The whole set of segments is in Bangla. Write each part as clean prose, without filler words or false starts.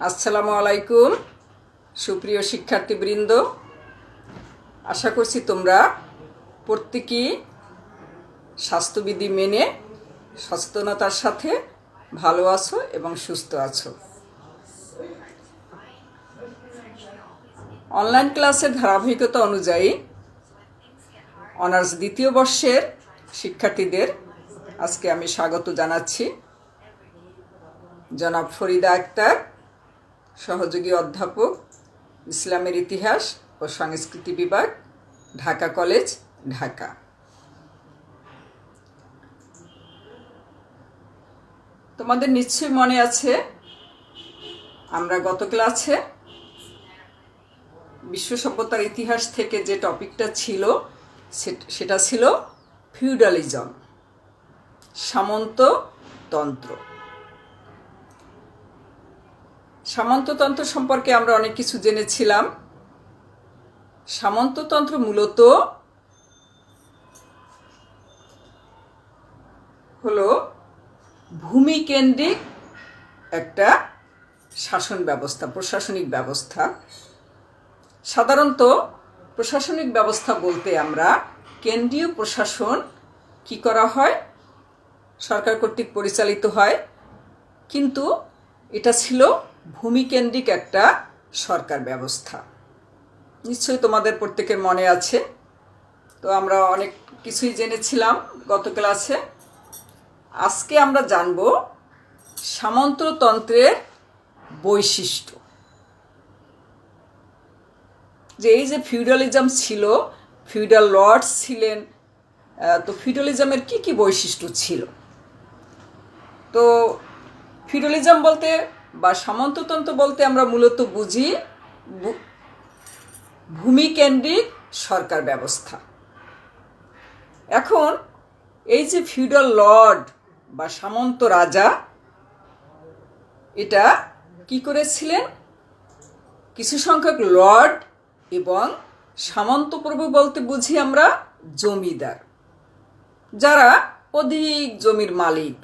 আসসালামু আলাইকুম সুপ্রিয় শিক্ষার্থীবৃন্দ, আশা করছি তোমরা প্রত্যেকেই স্বাস্থ্যবিধি মেনে সচেতনতার সাথে ভালো আছো এবং সুস্থ আছো। অনলাইন ক্লাসের ধারাবাহিকতা অনুযায়ী অনার্স দ্বিতীয় বর্ষের শিক্ষার্থীদের আজকে আমি স্বাগত জানাচ্ছি। জনাব ফরিদা আক্তার, সহযোগী অধ্যাপক, ইসলামের ইতিহাস ও সংস্কৃতি বিভাগ, ঢাকা কলেজ, ঢাকা। তোমাদের নিশ্চয়ই মনে আছে আমরা গত ক্লাসে বিশ্ব সভ্যতার ইতিহাস থেকে যে টপিকটা ছিল সেটা ছিল ফিউডালিজম, সামন্ততন্ত্র। সামন্ততন্ত্র সম্পর্কে আমরা অনেক কিছু জেনেছিলাম। সামন্ততন্ত্র মূলত হলো ভূমিকেন্দ্রিক একটা শাসন ব্যবস্থা, প্রশাসনিক ব্যবস্থা। সাধারণত প্রশাসনিক ব্যবস্থা বলতে আমরা কেন্দ্রীয় প্রশাসন কি করা হয়, সরকার কর্তৃক পরিচালিত হয়, কিন্তু এটা ছিল ভূমিকেন্দ্রিক একটা সরকার ব্যবস্থা। নিশ্চয়ই তোমাদের প্রত্যেকের মনে আছে। তো আমরা অনেক কিছুই জেনেছিলাম গত ক্লাসে। আজকে আমরা জানব সামন্ততন্ত্রের বৈশিষ্ট্য। যে এই যে ফিউডালিজম ছিল, ফিউডাল লর্ডস ছিলেন, তো ফিউডালিজমের কি কি বৈশিষ্ট্য ছিল? তো ফিউডালিজম বলতে বা সামন্ততন্ত্র বলতে আমরা মূলত বুঝি ভূমিকেন্দ্রিক সরকার ব্যবস্থা। এখন এই যে ফিউডাল লর্ড বা সামন্ত রাজা, এটা কি করেছিলেন? কিছু সংখ্যক লর্ড এবং সামন্ত প্রভু বলতে বুঝি আমরা জমিদার, যারা অধিক জমির মালিক,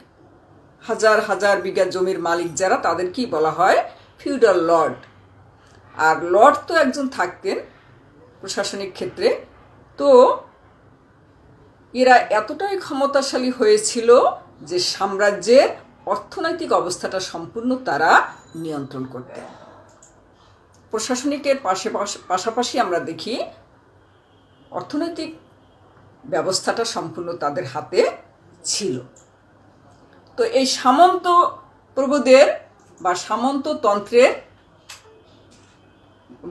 হাজার হাজার বিঘা জমির মালিক যারা, তাদেরকেই বলা হয় ফিউডাল লর্ড। আর লর্ড তো একজন থাকতেন প্রশাসনিক ক্ষেত্রে। তো এরা এতটাই ক্ষমতাশালী হয়েছিল যে সাম্রাজ্যের অর্থনৈতিক অবস্থাটা সম্পূর্ণ তারা নিয়ন্ত্রণ করতেন। প্রশাসনিকের পাশাপাশি আমরা দেখি অর্থনৈতিক ব্যবস্থাটা সম্পূর্ণ তাদের হাতে ছিল। তো এই সামন্ত প্রভুদের বা সামন্ততন্ত্রের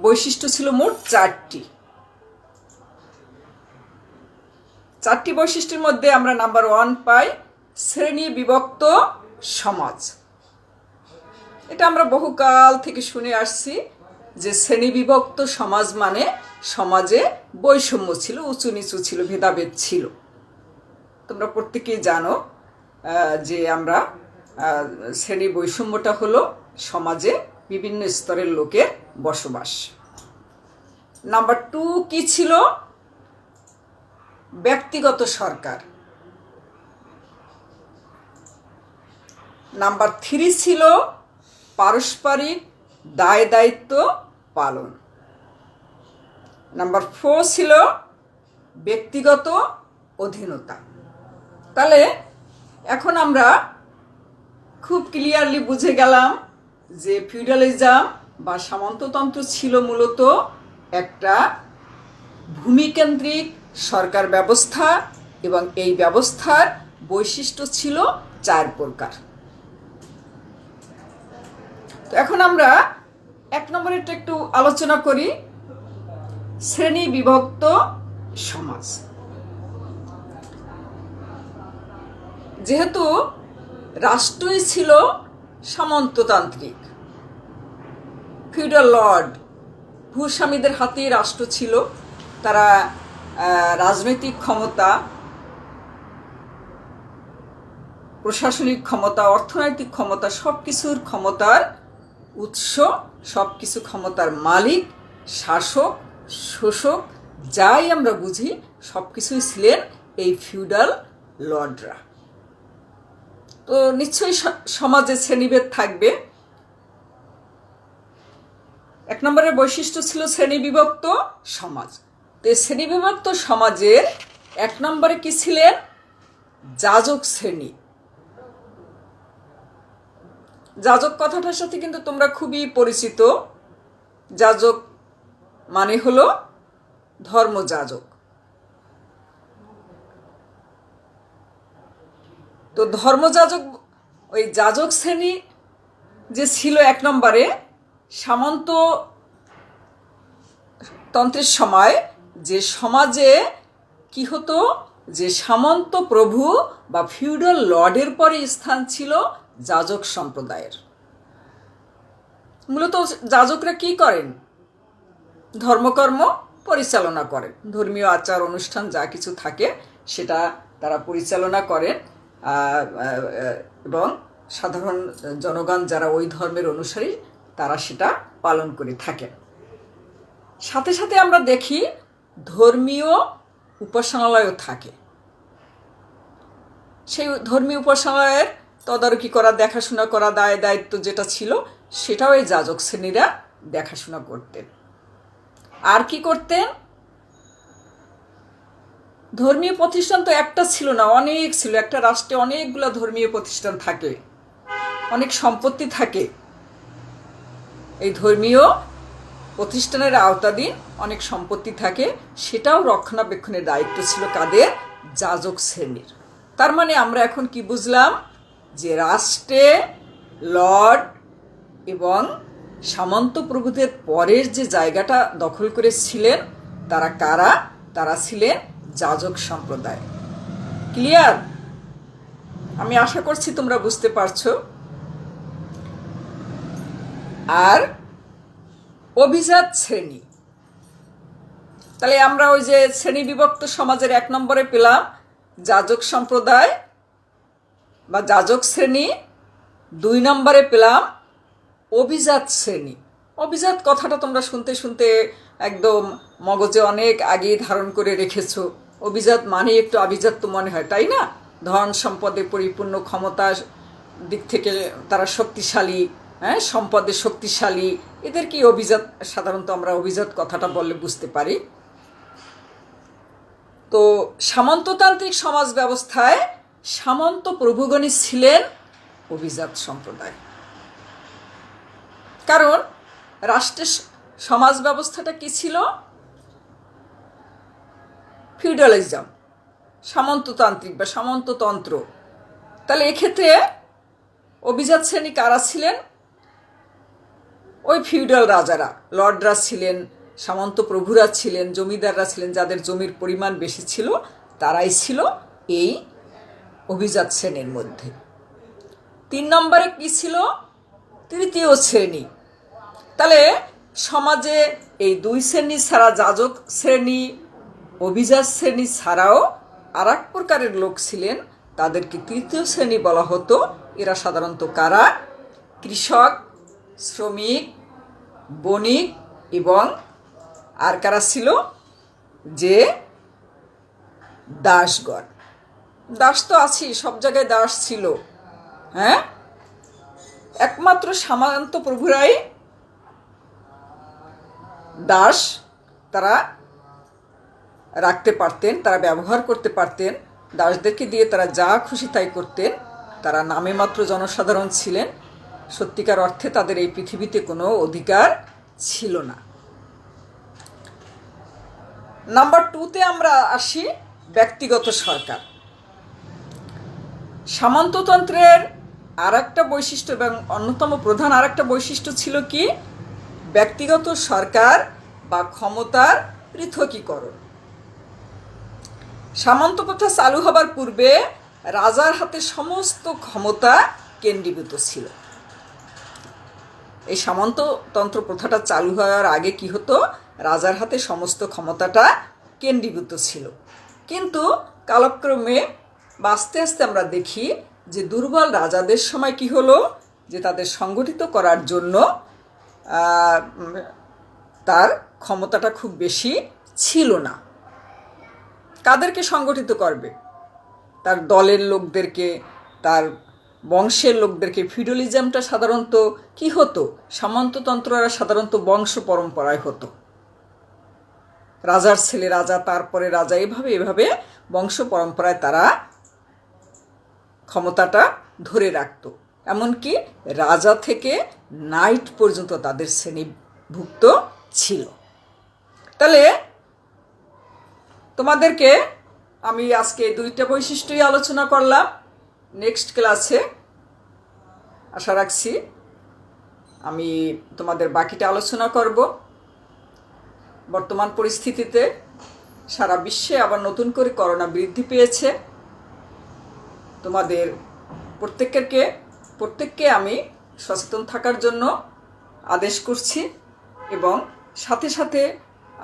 বৈশিষ্ট্য ছিল মোট চারটি বৈশিষ্ট্যের মধ্যে আমরা নাম্বার 1 পাই শ্রেণী বিভক্ত সমাজ। এটা আমরা বহুকাল থেকে শুনে আসছি যে শ্রেণী বিভক্ত সমাজ মানে সমাজে বৈষম্য ছিল, উঁচু নিচু ছিল, ভেদাভেদ ছিল। তোমরা প্রত্যেকেই জানো যে আমরা শ্রেণী বৈষম্যটা হলো সমাজে বিভিন্ন স্তরের লোকের বসবাস। নাম্বার 2 কি ছিল? ব্যক্তিগত সরকার। নাম্বার 3 ছিল পারস্পরিক দায় দায়িত্ব পালন। নাম্বার 4 ছিল ব্যক্তিগত অধীনতা। তাহলে এখন আমরা খুব ক্লিয়ারলি বুঝে গেলাম যে ফিউডালিজম বা সামন্ততন্ত্র ছিল মূলত একটা ভূমিকেন্দ্রিক সরকার ব্যবস্থা, এবং এই ব্যবস্থার বৈশিষ্ট্য ছিল 4 প্রকার। তো এখন আমরা 1 নম্বরেরটা একটু আলোচনা করি, শ্রেণী বিভক্ত সমাজ। যেহেতু রাষ্ট্রই ছিল সামন্ততান্ত্রিক, ফিউডাল লর্ড ভূস্বামীদের হাতেই রাষ্ট্র ছিল। তারা রাজনৈতিক ক্ষমতা, প্রশাসনিক ক্ষমতা, অর্থনৈতিক ক্ষমতা, সব কিছুর ক্ষমতার উৎস, সব কিছু ক্ষমতার মালিক, শাসক, শোষক, যাই আমরা বুঝি সব কিছুই ছিলেন এই ফিউডাল লর্ডরা। তো নিশ্চয়ই সমাজে শ্রেণীভেদ থাকবে। এক নম্বরের বৈশিষ্ট্য ছিল শ্রেণীবিভক্ত সমাজ। তো এই শ্রেণীবিভক্ত সমাজের এক নম্বরে কি ছিলেন? যাজক শ্রেণী। যাজক কথাটার সাথে কিন্তু তোমরা খুবই পরিচিত। যাজক মানে হলো ধর্মযাজক। তো ধর্মযাজক, ওই যাজক শ্রেণী যে ছিল এক নম্বরে, সামন্ততন্ত্রের সময় যে সমাজে কি হতো, যে সামন্ত প্রভু বা ফিউডাল লর্ডের পরে স্থান ছিল যাজক সম্প্রদায়ের। মূলত যাজকরা কি করেন? ধর্মকর্ম পরিচালনা করেন, ধর্মীয় আচার অনুষ্ঠান যা কিছু থাকে সেটা তারা পরিচালনা করেন, এবং সাধারণ জনগণ যারা ওই ধর্মের অনুসারী তারা সেটা পালন করে থাকেন। সাথে সাথে আমরা দেখি ধর্মীয় উপাসনালয়ও থাকে। সেই ধর্মীয় উপাসনালয়ের তদারকি করা, দেখাশোনা করা, দায়িত্ব যেটা ছিল সেটাও এই যাজক শ্রেণীরা দেখাশোনা করতেন। আর কি করতেন? ধর্মীয় প্রতিষ্ঠান তো একটা ছিল না, অনেক ছিল। একটা রাষ্ট্রে অনেকগুলো ধর্মীয় প্রতিষ্ঠান থাকে, অনেক সম্পত্তি থাকে। এই ধর্মীয় প্রতিষ্ঠানের আওতাধীন অনেক সম্পত্তি থাকে, সেটাও রক্ষণাবেক্ষণের দায়িত্ব ছিল কাদের? যাজক শ্রেণীর। তার মানে আমরা এখন কি বুঝলাম? যে রাষ্ট্রে লর্ড এবং সামন্ত প্রভুদের পরের যে জায়গাটা দখল করেছিলেন তারা কারা? তারা ছিলেন যাজক সম্প্রদায়। ক্লিয়ার? আমি আশা করছি তোমরা বুঝতে পারছো। আর অভিজাত শ্রেণী, তাহলে আমরা ওই যে শ্রেণী বিভক্ত সমাজের এক নম্বরে পেলাম যাজক সম্প্রদায় বা যাজক শ্রেণী, দুই নম্বরে পেলাম অভিজাত শ্রেণী। অভিজাত কথাটা তোমরা শুনতে শুনতে একদম মগজে অনেক আগেই ধারণ করে রেখেছো। অভিজাত মানে একটু আভিজাত্য মনে হয়, তাই না? ধন সম্পদে পরিপূর্ণ, ক্ষমতার দিক থেকে তারা শক্তিশালী, সম্পদে শক্তিশালী, এদেরকেই অভিজাত সাধারণত আমরা অভিজাত কথাটা বললে বুঝতে পারি। তো সামন্ততান্ত্রিক সমাজ ব্যবস্থায় সামন্ত প্রভুগণই ছিলেন অভিজাত সম্প্রদায়। কারণ রাষ্ট্রের সমাজ ব্যবস্থাটা কি ছিল? ফিউডালিজম, সামন্ততান্ত্রিক বা সামন্ততন্ত্র। তাহলে এক্ষেত্রে অভিজাত শ্রেণী কারা ছিলেন? ওই ফিউডাল রাজারা, লর্ডরা ছিলেন, সামন্ত প্রভুরা ছিলেন, জমিদাররা ছিলেন, যাদের জমির পরিমাণ বেশি ছিল তারাই ছিল এই অভিজাত শ্রেণীর মধ্যে। তিন নম্বরে কি ছিল? তৃতীয় শ্রেণী। তাহলে সমাজে এই দুই শ্রেণী ছাড়া, যাজক শ্রেণী, অভিজাত শ্রেণী ছাড়াও আর এক প্রকারের লোক ছিলেন, তাদেরকে তৃতীয় শ্রেণী বলা হতো। এরা সাধারণত কারা? কৃষক, শ্রমিক, বণিক এবং আর কারা ছিল? যে দাসগণ। দাস তো আছেই, সব জায়গায় দাস ছিল। একমাত্র সামন্ত প্রভুরাই দাস তারা রাখতে পারতেন, তারা ব্যবহার করতে পারতেন। দাসদেরকে দিয়ে তারা যা খুশি তাই করতেন। তারা নামে মাত্র জনসাধারণ ছিলেন, সত্যিকার অর্থে তাদের এই পৃথিবীতে কোনো অধিকার ছিল না। নাম্বার 2-তে আমরা আসি, ব্যক্তিগত সরকার। সামন্ততন্ত্রের আর একটা বৈশিষ্ট্য এবং অন্যতম প্রধান আর একটা বৈশিষ্ট্য ছিল কি? ব্যক্তিগত সরকার বা ক্ষমতার পৃথকীকরণ। সামন্ত প্রথা চালু হবার পূর্বে রাজার হাতে সমস্ত ক্ষমতা কেন্দ্রীভূত ছিল। এই সামন্ততন্ত্র প্রথাটা চালু হওয়ার আগে কি হতো? রাজার হাতে সমস্ত ক্ষমতাটা কেন্দ্রীভূত ছিল। কিন্তু কালক্রমে বা আস্তে আস্তে আমরা দেখি যে দুর্বল রাজাদের সময় কি হলো? যে তাদের সংগঠিত করার জন্য তার ক্ষমতাটা খুব বেশি ছিল না। কাদেরকে সংগঠিত করবে? তার দলের লোকদেরকে, তার বংশের লোকদেরকে, ফিউডালিজমটা সাধারণত কি হতো, সামন্ততন্ত্ররা সাধারণত বংশ পরম্পরায় হতো। রাজার ছেলে রাজা, তারপরে রাজা, এভাবে বংশ পরম্পরায় তারা ক্ষমতাটা ধরে রাখত। এমনকি রাজা থেকে নাইট পর্যন্ত তাদের শ্রেণীভুক্ত ছিল। তাহলে তোমাদেরকে আমি আজকে 2টা বৈশিষ্ট্যই আলোচনা করলাম। নেক্সট ক্লাসে আশা রাখছি আমি তোমাদের বাকিটা আলোচনা করব। বর্তমান পরিস্থিতিতে সারা বিশ্বে আবার নতুন করে করোনা বৃদ্ধি পেয়েছে। তোমাদের প্রত্যেককে আমি সচেতন থাকার জন্য আদেশ করছি এবং সাথে সাথে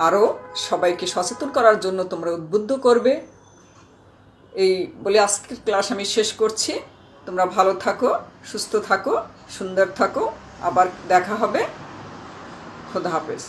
আরও সবাইকে সচেতন করার জন্য তোমরা উদ্বুদ্ধ করবে। এই বলে আজকের ক্লাস আমি শেষ করছি। তোমরা ভালো থাকো, সুস্থ থাকো, সুন্দর থাকো। আবার দেখা হবে। খোদা হাফেজ।